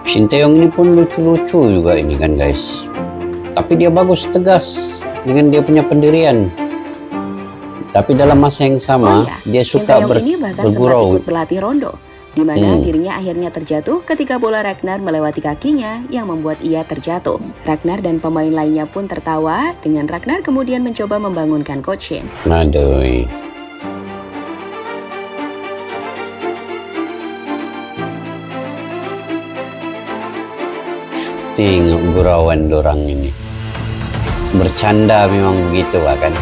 Shin Taeyong ini pun lucu-lucu juga ini kan guys. Tapi dia bagus, tegas dengan dia punya pendirian. Tapi dalam masa yang sama, dia suka ini bahkan sempat ikut berlatih rondo, di mana dirinya akhirnya terjatuh ketika bola Ragnar melewati kakinya yang membuat ia terjatuh. Ragnar dan pemain lainnya pun tertawa dengan Ragnar kemudian mencoba membangunkan Coach Shin. Aduh. Tengok gurauan dorang ini. Bercanda memang begitu kan.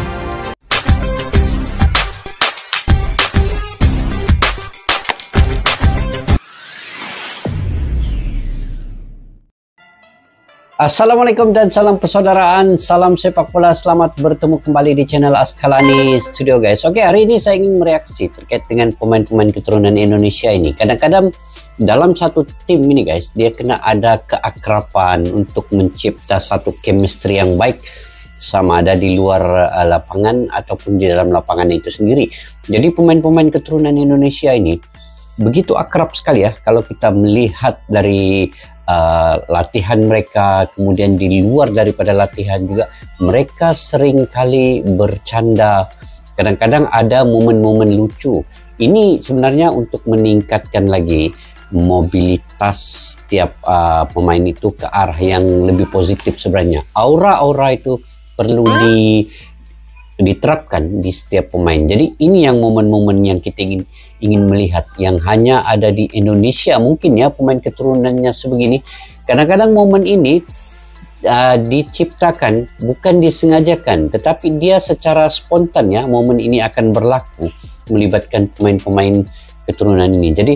Assalamualaikum dan salam persaudaraan, salam sepak bola, selamat bertemu kembali di channel Askalani Studio guys. Oke, hari ini saya ingin mereaksi terkait dengan pemain-pemain keturunan Indonesia ini. Kadang-kadang dalam satu tim ini guys, dia kena ada keakraban untuk mencipta satu chemistry yang baik, sama ada di luar lapangan ataupun di dalam lapangan itu sendiri. Jadi pemain-pemain keturunan Indonesia ini begitu akrab sekali ya kalau kita melihat dari latihan mereka, kemudian di luar daripada latihan juga mereka sering kali bercanda, kadang-kadang ada momen-momen lucu. Ini sebenarnya untuk meningkatkan lagi mobilitas setiap pemain itu ke arah yang lebih positif sebenarnya. Aura-aura itu perlu diterapkan di setiap pemain. Jadi ini yang momen-momen yang kita ingin melihat, yang hanya ada di Indonesia mungkin ya, pemain keturunannya sebegini. Kadang-kadang momen ini diciptakan, bukan disengajakan, tetapi dia secara spontan ya, momen ini akan berlaku melibatkan pemain-pemain keturunan ini. Jadi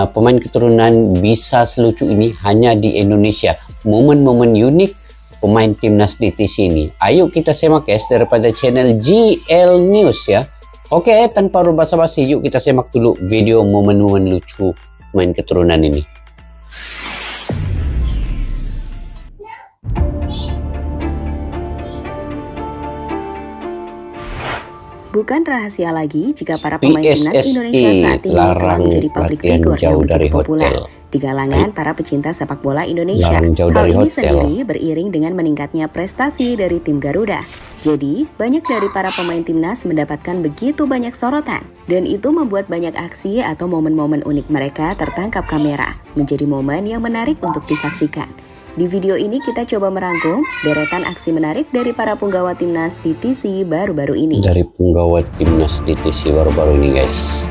pemain keturunan bisa selucu ini hanya di Indonesia. Momen-momen unik pemain timnas DTC ini. Ayo kita simak guys daripada channel GL News ya. Oke, tanpa basa-basi, yuk kita simak dulu video momen-momen lucu pemain keturunan ini. Bukan rahasia lagi jika para pemain timnas Indonesia saat ini telah menjadi public figure yang begitu populer di kalangan para pecinta sepak bola Indonesia. Hal ini sendiri beriring dengan meningkatnya prestasi dari tim Garuda. Jadi, banyak dari para pemain timnas mendapatkan begitu banyak sorotan. Dan itu membuat banyak aksi atau momen-momen unik mereka tertangkap kamera. Menjadi momen yang menarik untuk disaksikan. Di video ini kita coba merangkum deretan aksi menarik dari para punggawa timnas DTC baru-baru ini. Dari punggawa timnas DTC baru-baru ini guys.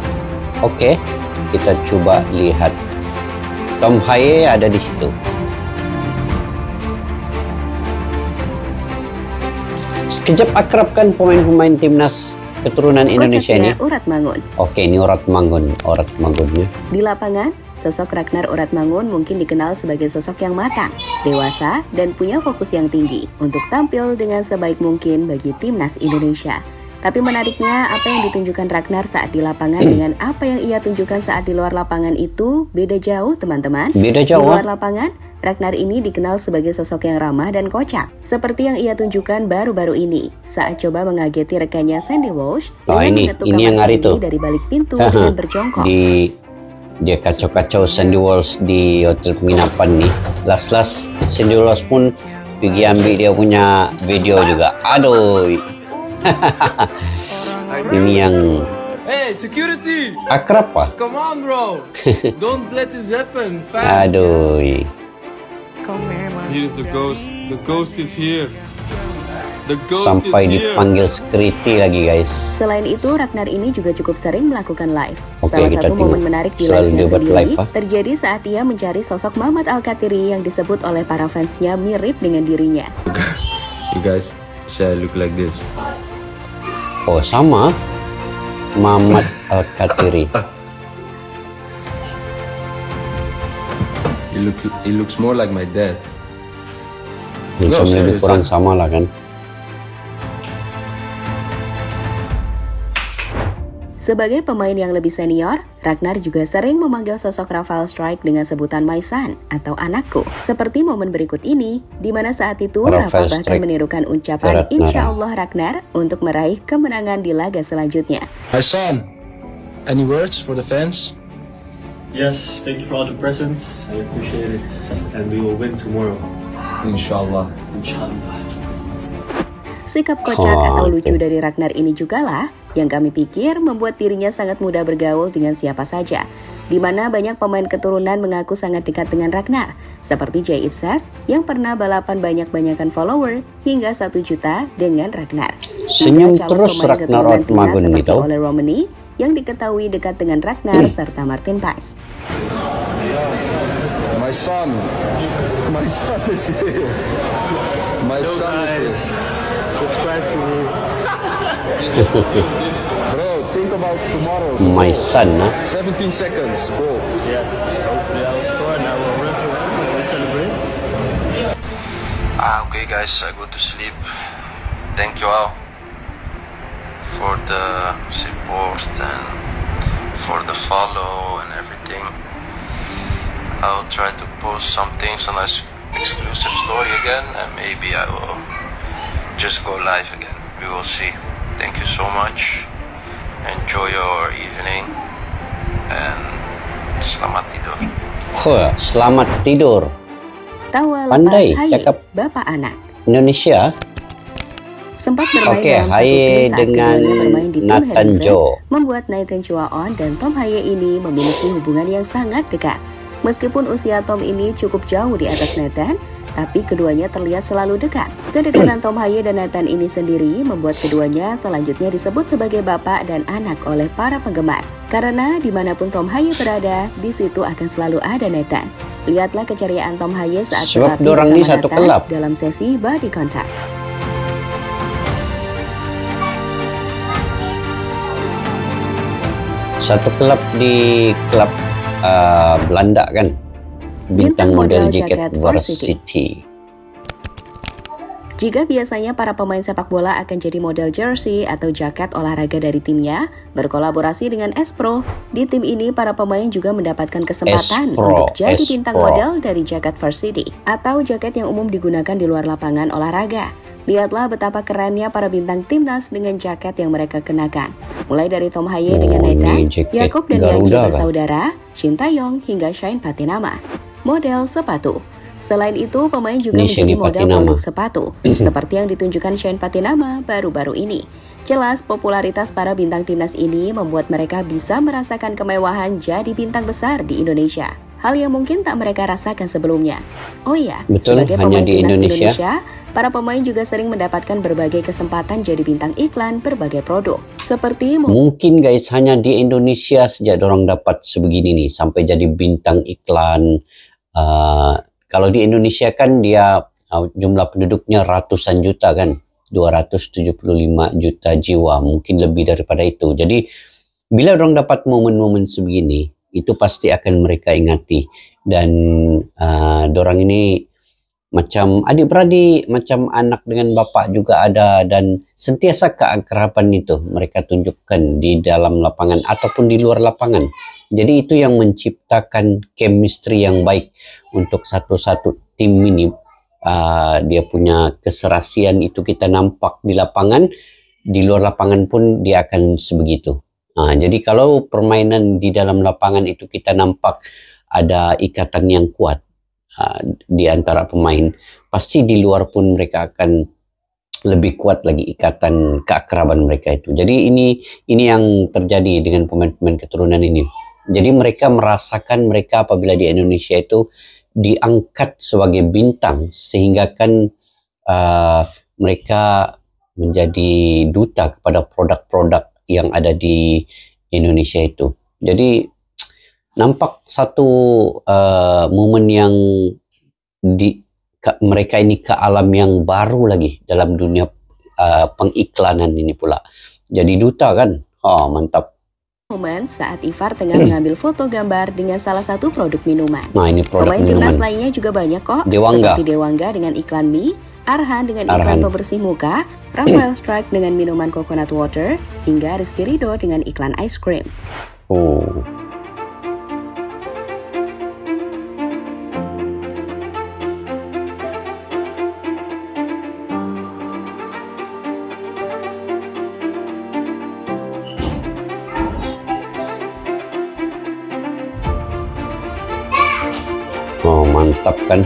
Oke, kita coba lihat. Tom Haye ada di situ. Sekejap akrabkan pemain-pemain timnas keturunan Indonesia ini. Uratmangun. Oke, ini Uratmangun, Uratmangunnya. Di lapangan, sosok Ragnar Uratmangun mungkin dikenal sebagai sosok yang matang, dewasa, dan punya fokus yang tinggi untuk tampil dengan sebaik mungkin bagi timnas Indonesia. Tapi menariknya, apa yang ditunjukkan Ragnar saat di lapangan dengan apa yang ia tunjukkan saat di luar lapangan itu beda jauh, teman-teman. Beda jauh. Di luar lapangan, Ragnar ini dikenal sebagai sosok yang ramah dan kocak, seperti yang ia tunjukkan baru-baru ini saat coba mengageti rekannya Sandy Walsh dengan mengetuk kamar Sandy dari balik pintu dengan berjongkok. Dia kacau-kacau Sandy Walsh di hotel penginapan nih. Las-las Sandy Walsh pun pergi ambil dia punya video juga. Aduh. Ini yang security akrab pak. Come on bro. Don't let this happen. Aduh. Here's the ghost. The ghost is here. Sampai dipanggil security lagi guys. Selain itu, Ragnar ini juga cukup sering melakukan live. Oke, salah satu momen menarik di live-nya sendiri terjadi saat ia mencari sosok Muhammad Al-Katiri yang disebut oleh para fansnya mirip dengan dirinya. You guys, say I look like this. Oh sama, Muhammad Al-Katiri. He looks more like my dad. Macam lebih kurang sama lah kan. Sebagai pemain yang lebih senior, Ragnar juga sering memanggil sosok Rafael Strijk dengan sebutan My Son atau anakku. Seperti momen berikut ini, di mana saat itu Rafael bahkan menirukan ucapan Insya Allah Ragnar untuk meraih kemenangan di laga selanjutnya. My son, any words for the fans? Yes, thank you for all the presents. I appreciate it. And we will win tomorrow. Inshallah. Inshallah. Sikap kocak atau lucu dari Ragnar ini jugalah yang kami pikir membuat dirinya sangat mudah bergaul dengan siapa saja. Di mana banyak pemain keturunan mengaku sangat dekat dengan Ragnar, seperti Jay Itzhak yang pernah balapan banyak-banyakan follower hingga 1 juta dengan Ragnar. Senyum terus Ragnar Ottmagun seperti gitu. Ole Romani yang diketahui dekat dengan Ragnar serta Martin Paes. My son is here. My son is here. Subscribe to me. Bro, think about tomorrow. My son, 17 seconds, bro. Yes, hopefully I will score and I will run to them and we celebrate. Okay guys, I go to sleep. Thank you all for the support and for the follow and everything. I'll try to post some things on this exclusive story again, and maybe I will just go live again. We will see. Thank you so much. Enjoy your evening and selamat tidur. Selamat tidur. Tawa Pandai lepas Haye, cakap bapak anak. Indonesia. Sempat bermain Oke, dalam satu Haye tim saat dengan keduanya bermain di tim Nathan Heerenveen, Joe. membuat Nathan Chua-on dan Tom Haye ini memiliki hubungan yang sangat dekat. Meskipun usia Tom ini cukup jauh di atas Nathan, tapi keduanya terlihat selalu dekat. Kedekatan Tom Haye dan Nathan ini sendiri membuat keduanya selanjutnya disebut sebagai bapak dan anak oleh para penggemar. Karena dimanapun Tom Haye berada, di situ akan selalu ada Nathan. Lihatlah keceriaan Tom Haye saat Sebab berlatih dorang ni bersama satu Nathan kelab. dalam sesi body contact. Satu klub di klub Belanda kan, bintang model jaket Varsity. Jika biasanya para pemain sepak bola akan jadi model jersey atau jaket olahraga dari timnya, berkolaborasi dengan S-Pro, di tim ini para pemain juga mendapatkan kesempatan untuk jadi bintang model dari jaket Varsity atau jaket yang umum digunakan di luar lapangan olahraga. Lihatlah betapa kerennya para bintang timnas dengan jaket yang mereka kenakan. Mulai dari Tom Haye dengan Nathan, Yakob dan Yanji bersaudara, Shin Taeyong hingga Shane Patinama. Model sepatu. Selain itu, pemain juga menjadi model produk sepatu, seperti yang ditunjukkan Shane Patinama baru-baru ini. Jelas, popularitas para bintang timnas ini membuat mereka bisa merasakan kemewahan jadi bintang besar di Indonesia. Hal yang mungkin tak mereka rasakan sebelumnya. Oh iya, betul, sebagai hanya pemain di timnas Indonesia, para pemain juga sering mendapatkan berbagai kesempatan jadi bintang iklan berbagai produk. Seperti mungkin guys, hanya di Indonesia sejak dorang dapat sebegini nih, sampai jadi bintang iklan. Kalau di Indonesia kan dia jumlah penduduknya ratusan juta kan, 275 juta jiwa, mungkin lebih daripada itu. Jadi bila orang dapat momen-momen sebegini, itu pasti akan mereka ingati. Dan dorang ini macam adik-beradik, macam anak dengan bapak juga ada, dan sentiasa keakraban itu mereka tunjukkan di dalam lapangan ataupun di luar lapangan. Jadi itu yang menciptakan chemistry yang baik untuk satu-satu tim ini. Dia punya keserasian itu kita nampak di lapangan, di luar lapangan pun dia akan sebegitu. Jadi kalau permainan di dalam lapangan itu kita nampak ada ikatan yang kuat di antara pemain, pasti di luar pun mereka akan lebih kuat lagi ikatan keakraban mereka itu. Jadi ini yang terjadi dengan pemain-pemain keturunan ini. Jadi mereka merasakan mereka apabila di Indonesia itu diangkat sebagai bintang, sehingga kan mereka menjadi duta kepada produk-produk yang ada di Indonesia itu. Jadi nampak satu momen yang mereka ini ke alam yang baru lagi dalam dunia pengiklanan ini pula. Jadi duta kan, mantap. Momen saat Ivar tengah mengambil foto gambar dengan salah satu produk minuman. Nah, ini produk pemain minuman. timnas lainnya juga banyak kok, Dewangga. seperti Dewangga dengan iklan mie, Arhan dengan iklan pembersih muka, Rafael Strike dengan minuman coconut water, hingga Rizky Ridho dengan iklan ice cream. Mantap kan?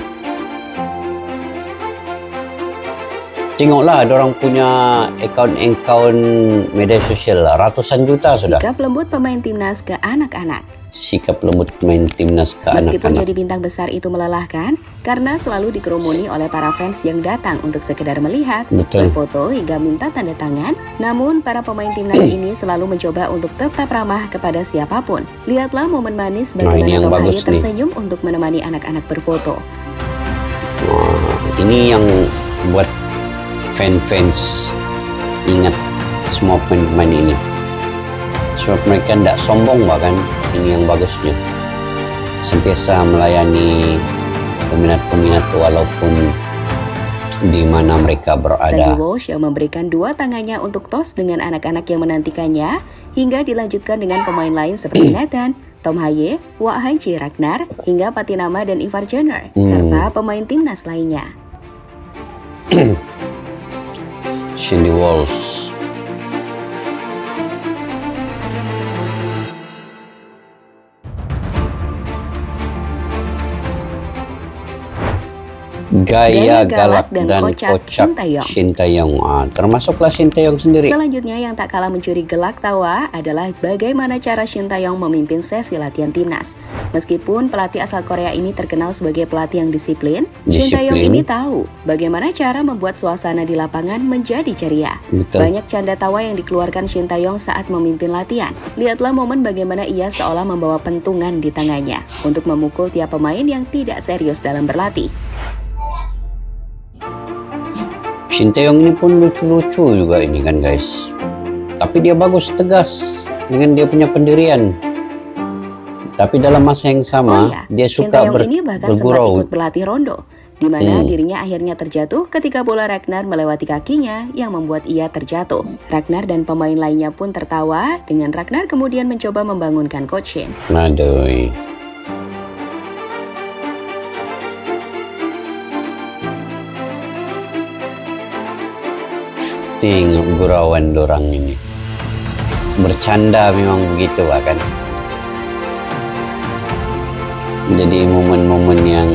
Tengoklah, orang punya account media sosial ratusan juta sudah. Sikap lembut pemain timnas ke anak-anak. Sikap lembut pemain timnas ke anak-anak. Meskipun jadi bintang besar itu melelahkan, karena selalu dikerumuni oleh para fans yang datang untuk sekedar melihat, berfoto hingga minta tanda tangan. Namun para pemain timnas ini selalu mencoba untuk tetap ramah kepada siapapun. Lihatlah momen manis bagaimana Tom Haye tersenyum untuk menemani anak-anak berfoto. Ini yang buat fans ingat semua pemain ini, sebab mereka tidak sombong. Bahkan ini yang bagusnya, sentiasa melayani peminat-peminat walaupun di mana mereka berada. Sandy Walsh yang memberikan dua tangannya untuk tos dengan anak-anak yang menantikannya, hingga dilanjutkan dengan pemain lain seperti Nathan, Tom Haye, Wak Hanji Ragnar, hingga Patinama dan Ivar Jenner, serta pemain timnas lainnya. Sandy Walsh. Gaya galak dan kocak Shin Tae-yong. Termasuklah Shin Tae-yong sendiri. Selanjutnya yang tak kalah mencuri gelak tawa adalah bagaimana cara Shin Tae-yong memimpin sesi latihan timnas. Meskipun pelatih asal Korea ini terkenal sebagai pelatih yang disiplin, Shin Tae-yong ini tahu bagaimana cara membuat suasana di lapangan menjadi ceria. Banyak canda tawa yang dikeluarkan Shin Tae-yong saat memimpin latihan. Lihatlah momen bagaimana ia seolah membawa pentungan di tangannya untuk memukul tiap pemain yang tidak serius dalam berlatih. Shin Tae-yong ini pun lucu-lucu juga ini kan guys. Tapi dia bagus, tegas dengan dia punya pendirian. Tapi dalam masa yang sama dia suka bergurau. Ini bahkan sempat ikut berlatih rondo, di mana dirinya akhirnya terjatuh ketika bola Ragnar melewati kakinya yang membuat ia terjatuh. Ragnar dan pemain lainnya pun tertawa dengan Ragnar kemudian mencoba membangunkan Coach Shin. Aduh. Tengok gurauan dorang ini, bercanda memang begitu kan. Jadi momen-momen yang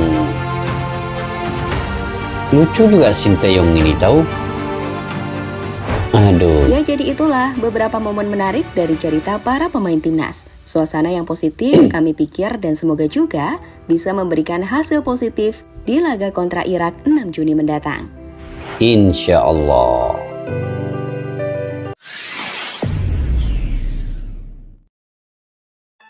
lucu juga Shin Tae-yong ini tahu. Aduh. Ya, jadi itulah beberapa momen menarik dari cerita para pemain timnas. Suasana yang positif kami pikir dan semoga juga bisa memberikan hasil positif di laga kontra Irak 6 Juni mendatang. Insya Allah.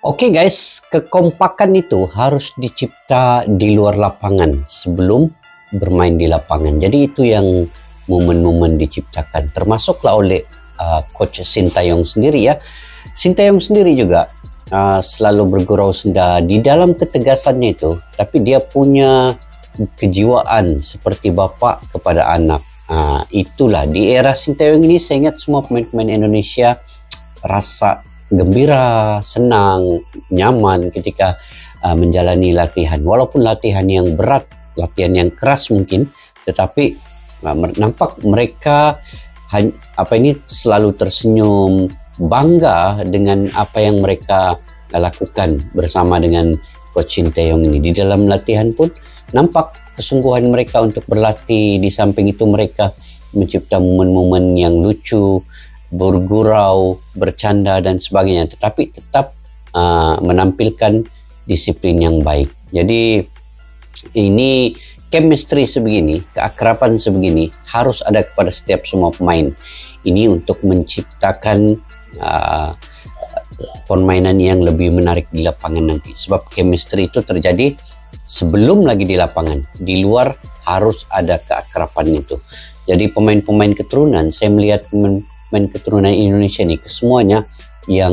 Oke guys, kekompakan itu harus dicipta di luar lapangan sebelum bermain di lapangan. Jadi itu yang momen-momen diciptakan, termasuklah oleh Coach Shin Tae-yong sendiri ya. Shin Tae-yong sendiri juga selalu bergurau senda di dalam ketegasannya itu, tapi dia punya kejiwaan seperti bapak kepada anak. Itulah di era Shin Tae-yong ini saya ingat semua pemain-pemain Indonesia rasa gembira, senang, nyaman ketika menjalani latihan. Walaupun latihan yang berat, latihan yang keras mungkin, tetapi nampak mereka selalu tersenyum, bangga dengan apa yang mereka lakukan bersama dengan Coach Shin Tae-yong ini. Di dalam latihan pun nampak kesungguhan mereka untuk berlatih. Di samping itu mereka mencipta momen-momen yang lucu, bergurau, bercanda dan sebagainya, tetapi tetap menampilkan disiplin yang baik. Jadi ini chemistry sebegini, keakraban sebegini harus ada kepada setiap semua pemain. Ini untuk menciptakan permainan yang lebih menarik di lapangan nanti. Sebab chemistry itu terjadi sebelum lagi di lapangan. Di luar harus ada keakraban itu. Jadi pemain-pemain keturunan, saya melihat pemain keturunan Indonesia ini kesemuanya yang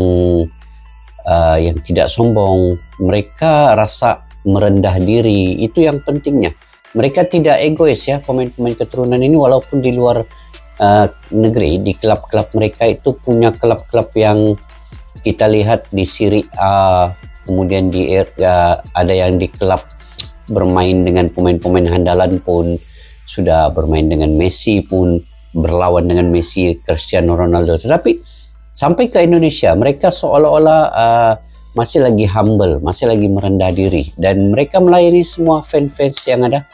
tidak sombong, mereka rasa merendah diri, itu yang pentingnya. Mereka tidak egois ya, pemain-pemain keturunan ini, walaupun di luar negeri, di klub-klub mereka itu punya klub-klub yang kita lihat di Serie A, kemudian ada yang di klub bermain dengan pemain-pemain handalan pun, sudah bermain dengan Messi pun, berlawan dengan Messi, Cristiano Ronaldo. Tetapi sampai ke Indonesia mereka seolah-olah masih lagi humble, masih lagi merendah diri, dan mereka melayani semua fans-fans yang ada,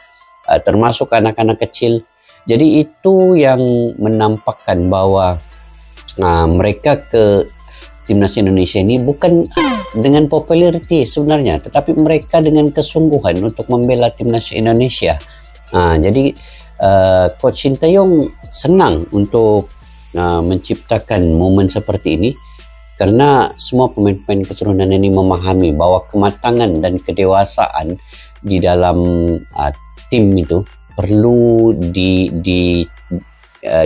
termasuk anak-anak kecil. Jadi itu yang menampakkan bahwa mereka ke Timnas Indonesia ini bukan dengan popularity sebenarnya, tetapi mereka dengan kesungguhan untuk membela Timnas Indonesia. Jadi Coach Sintayong senang untuk menciptakan momen seperti ini, karena semua pemain-pemain keturunan ini memahami bahwa kematangan dan kedewasaan di dalam tim itu perlu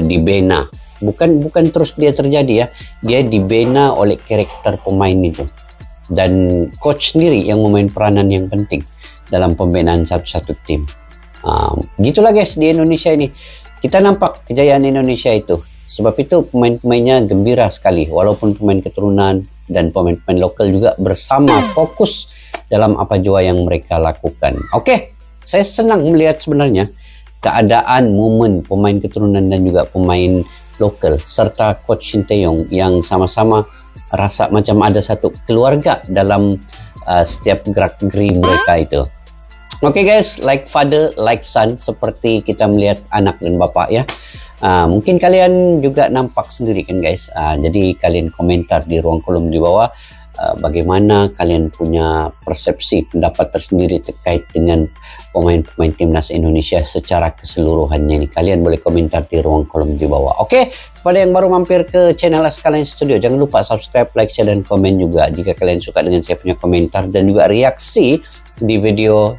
dibina. Bukan terus dia terjadi ya, dia dibina oleh karakter pemain itu, dan coach sendiri yang memain peranan yang penting dalam pembinaan satu-satu tim. Gitulah guys, di Indonesia ini kita nampak kejayaan Indonesia itu. Sebab itu pemain-pemainnya gembira sekali, walaupun pemain keturunan dan pemain-pemain lokal juga bersama fokus dalam apa jua yang mereka lakukan. Oke, saya senang melihat sebenarnya keadaan momen pemain keturunan dan juga pemain lokal serta Coach Sintayong yang sama-sama rasa macam ada satu keluarga dalam setiap gerak-geri mereka itu. Oke guys, like father, like son, seperti kita melihat anak dan bapak ya. Mungkin kalian juga nampak sendiri kan guys. Jadi kalian komentar di ruang kolom di bawah, bagaimana kalian punya persepsi, pendapat tersendiri terkait dengan pemain-pemain Timnas Indonesia secara keseluruhannya ini. Kalian boleh komentar di ruang kolom di bawah. Oke, pada yang baru mampir ke channel Askalani Studio, jangan lupa subscribe, like, share, dan komen juga jika kalian suka dengan saya punya komentar dan juga reaksi di video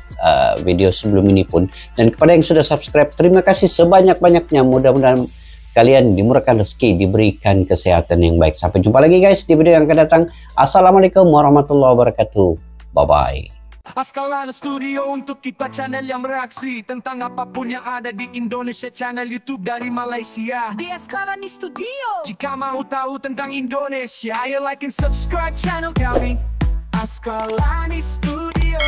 sebelum ini pun. Dan kepada yang sudah subscribe, terima kasih sebanyak-banyaknya. Mudah-mudahan kalian dimurahkan rezeki, diberikan kesehatan yang baik. Sampai jumpa lagi guys di video yang akan datang. Assalamualaikum warahmatullahi wabarakatuh. Bye-bye. Askalani Studio untuk kita, channel yang bereaksi tentang apapun yang ada di Indonesia. Channel YouTube dari Malaysia di Askalani Studio. Jika mau tahu tentang Indonesia, ayo like and subscribe channel kami Askalani Studio.